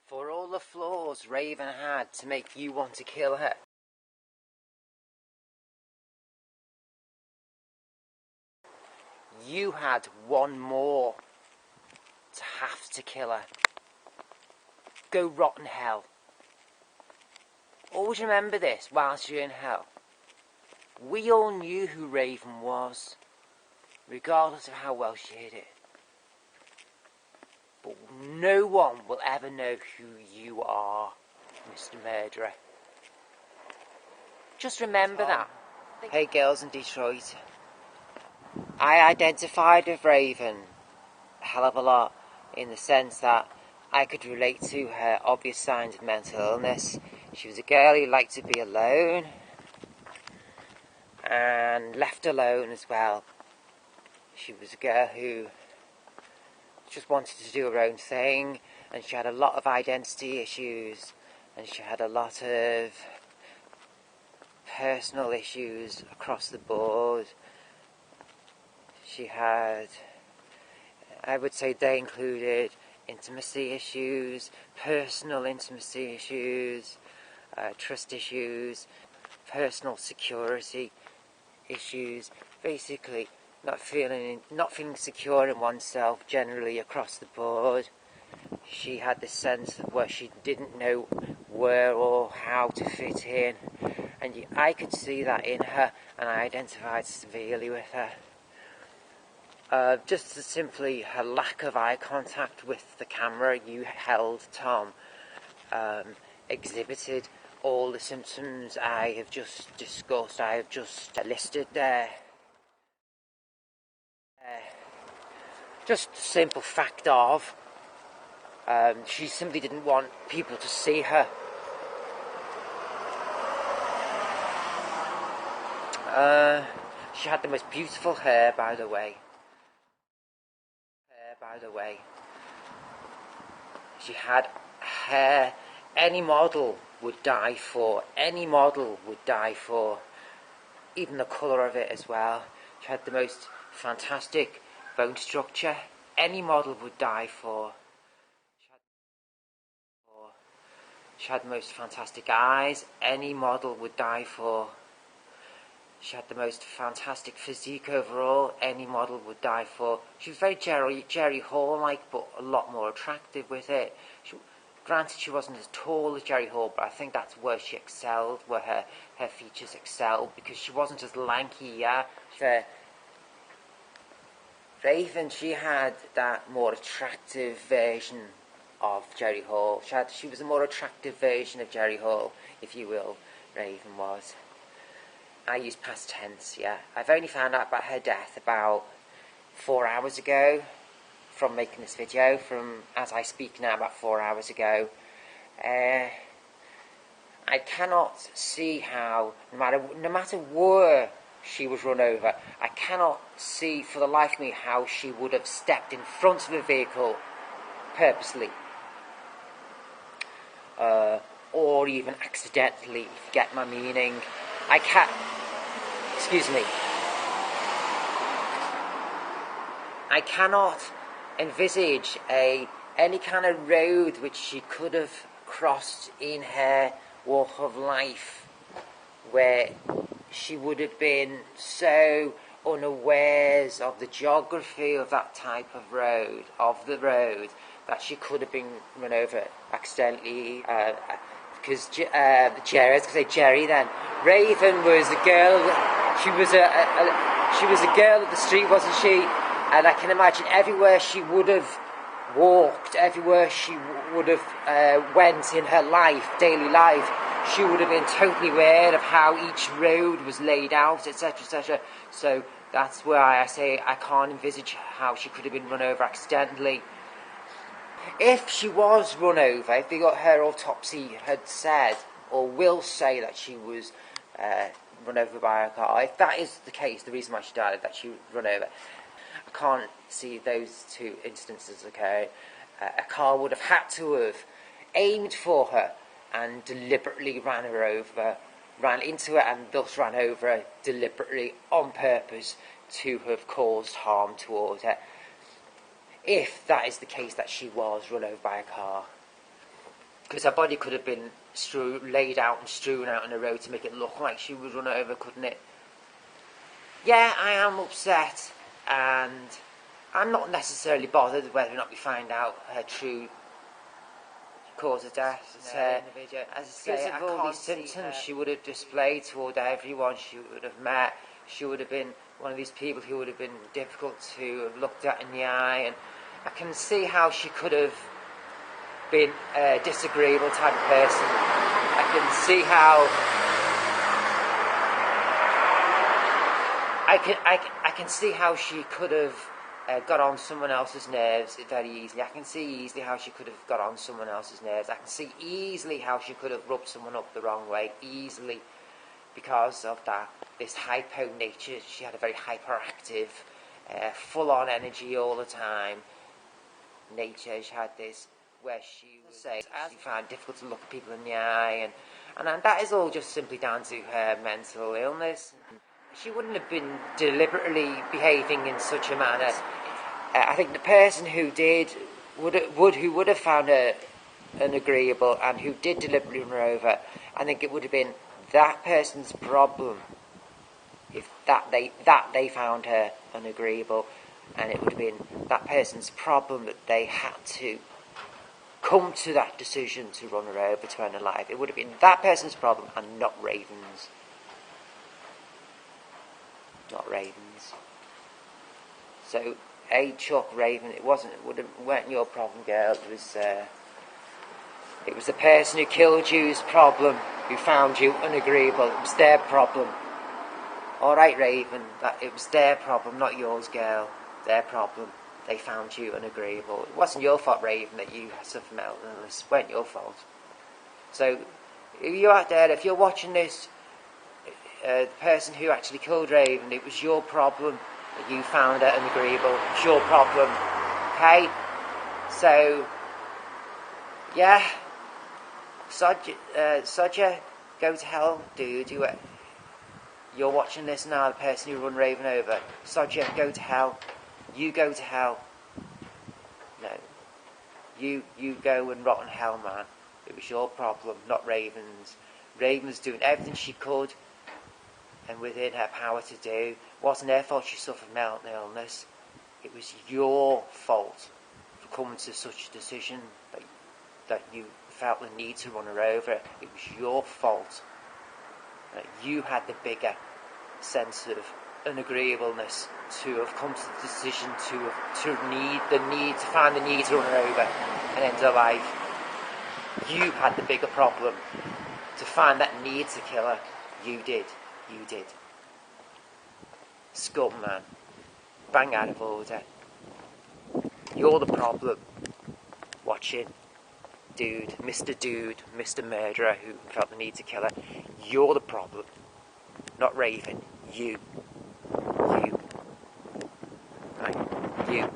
For all the flaws Raven had to make you want to kill her, you had one more to have to kill her. Go rot in hell. Always remember this whilst you're in hell. We all knew who Raven was, regardless of how well she hid it. But no one will ever know who you are, Mr. Murderer. Just remember that. Hey girls in Detroit. I identified with Raven a hell of a lot, in the sense that I could relate to her obvious signs of mental illness. She was a girl who liked to be alone, and left alone as well. She was a girl who just wanted to do her own thing, and she had a lot of identity issues, and she had a lot of personal issues across the board. She had, I would say they included intimacy issues, personal intimacy issues, trust issues, personal security issues, basically not feeling secure in oneself generally across the board. She had this sense of where she didn't know where or how to fit in, and I could see that in her, and I identified severely with her. Just as simply her lack of eye contact with the camera you held, Tom, exhibited all the symptoms I have just discussed, I have just listed there. Just the simple fact of, she simply didn't want people to see her. She had the most beautiful hair, by the way. She had hair any model would die for. Any model would die for. Even the colour of it as well. She had the most fantastic bone structure. Any model would die for. She had the most fantastic eyes. Any model would die for. She had the most fantastic physique overall. Any model would die for. She was very Jerry Hall-like, but a lot more attractive with it. Granted, she wasn't as tall as Jerry Hall, but I think that's where she excelled, where her features excelled, because she wasn't as lanky, yeah. Raven, she had that more attractive version of Jerry Hall. She was a more attractive version of Jerry Hall, if you will, Raven was. I use past tense, yeah. I've only found out about her death about 4 hours ago from making this video, as I speak now, about 4 hours ago. I cannot see how, no matter where she was run over, I cannot see for the life of me how she would have stepped in front of a vehicle purposely. Or even accidentally, if you get my meaning. I cannot envisage any kind of road which she could have crossed in her walk of life where she would have been so unawares of the geography of that type of road, that she could have been run over accidentally. Because Jerry then. Raven was a girl. She was a girl of the street, wasn't she? And I can imagine everywhere she would have walked, everywhere she would have went in her life, daily life, she would have been totally aware of how each road was laid out, etc., etc. So that's why I say I can't envisage how she could have been run over accidentally. If she was run over, if her autopsy had said, or will say that she was run over by a car, if that is the case, the reason why she died, that she was run over, I can't see those two instances occurring. A car would have had to have aimed for her and deliberately ran her over, ran into her and thus ran over her deliberately on purpose to have caused harm toward her. If that is the case, that she was run over by a car. Because her body could have been laid out and strewn out on the road to make it look like she was run over, couldn't it? Yeah, I am upset, and I'm not necessarily bothered whether or not we find out her true cause of death. As I say, of all these symptoms she would have displayed toward everyone she would have met, she would have been one of these people who would have been difficult to have looked at in the eye, and I can see how she could have been a disagreeable type of person. I can see how I can see how she could have got on someone else's nerves very easily. I can see easily how she could have got on someone else's nerves. I can see easily how she could have rubbed someone up the wrong way, easily, because of this hypo nature. She had a very hyperactive, full-on energy all the time nature. She had this where she was she found it difficult to look at people in the eye, and that is all just simply down to her mental illness. She wouldn't have been deliberately behaving in such a manner. I think the person who would have found her unagreeable and who did deliberately run her over, I think it would have been that person's problem if they found her unagreeable, and it would have been that person's problem that they had to come to that decision to run her over to end her life. It would have been that person's problem and not Raven's. Not Raven's. So, Chuck, Raven, weren't your problem, girl. It was the person who killed you's problem, who found you unagreeable. It was their problem. All right, Raven, it was their problem, not yours, girl. Their problem. They found you unagreeable. It wasn't your fault, Raven, that you suffered mental illness. It weren't your fault. So, if you're out there, if you're watching this, the person who actually killed Raven, it was your problem that you found her unagreeable. It's your problem. Okay? So, yeah. Sodja, go to hell, dude. You're watching this now, the person who run Raven over. Sodja, go to hell. You go to hell. No. You go and rot in hell, man. It was your problem, not Raven's. Raven was doing everything she could and within her power to do. It wasn't her fault she suffered mental illness. It was your fault for coming to such a decision that you felt the need to run her over. It was your fault. You had the bigger sense of unagreeableness to have come to the decision to find the need to run her over and end her life. You had the bigger problem to find that need to kill her. You did. Scum, man. Bang out of order. You're the problem. Watching. Dude, Mr. Murderer who felt the need to kill her. You're the problem. Not Raven. You. Right? You.